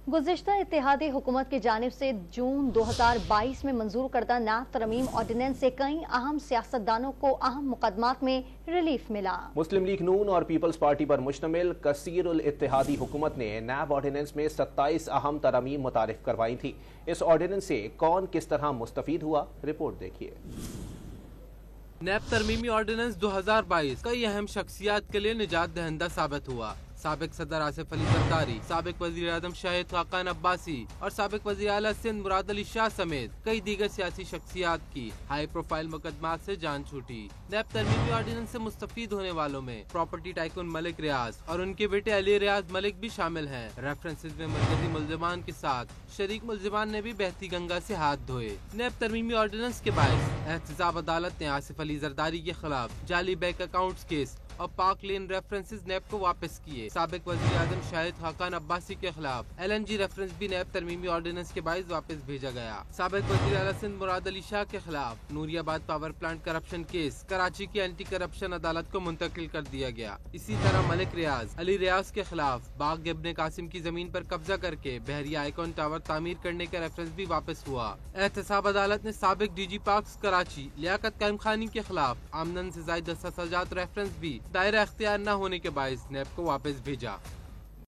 गुज़िश्ता इत्तेहादी हुकूमत की जानिब से जून 2022 में मंजूर करदा नैब तरमीम ऑर्डिनेंस से कई अहम सियासतदानों को अहम मुकदमात में रिलीफ मिला। मुस्लिम लीग नून और पीपल्स पार्टी पर मुश्तमिल कसीर उल इत्तेहादी हुकूमत ने नैब ऑर्डिनेंस में 27 अहम तरमीम मुतारिफ करवाई थी। इस ऑर्डिनेंस से कौन किस तरह मुस्तफीद हुआ, रिपोर्ट देखिए। नैब तरमीमी ऑर्डिनेंस 2022 कई अहम शख्सियात के लिए निजात दहिंदा साबित हुआ। साबिक सदर आसिफ अली जरदारी, साबिक वजीर आजम शाहिद खाकान अब्बासी और साबिक वजीर आला सिंध मुराद अली शाह समेत कई दीगर सियासी शख्सियात की हाई प्रोफाइल मुकदमात से जान छूटी। नैब तरमीमी ऑर्डिनेंस से मुस्तफीद होने वालों में प्रॉपर्टी टाइकून मलिक रियाज और उनके बेटे अली रियाज मलिक भी शामिल हैं। रेफरेंसेस में मरकजी मुल्जिमान के साथ शरीक मुल्जिमान ने भी बहती गंगा से हाथ धोए। नैब तरमीमी ऑर्डिनेंस के बायस एहतसाब अदालत ने आसिफ अली जरदारी के खिलाफ जाली बैंक अकाउंट्स केस और पाक लेन रेफरेंसेस नैब को वापस किए। साबिक वजीर आजम शाहिद खाकान अब्बासी के खिलाफ LNG रेफरेंस भी नैब तरमीमी ऑर्डिनेंस के बायस वापस भेजा गया। साबिक वजीर आला सिंध मुराद अली शाह के खिलाफ Nooriabad power plant corruption case Karachi की एंटी करप्शन अदालत को मुंतकिल कर दिया गया। इसी तरह मलिक रियाज, अली रियाज के खिलाफ बाग इब्ने कासिम की जमीन पर कब्जा करके बहरिया आइकॉन टावर तामीर करने का रेफरेंस भी वापस हुआ। एहतसाब अदालत ने साबिक DG पार्क्स कराची लियाकत कायम खानी के खिलाफ आमदन से जायद दस्तावेजात रेफरेंस भी दायरा अख्तियार न होने के बायस नैब को वापस भेजा।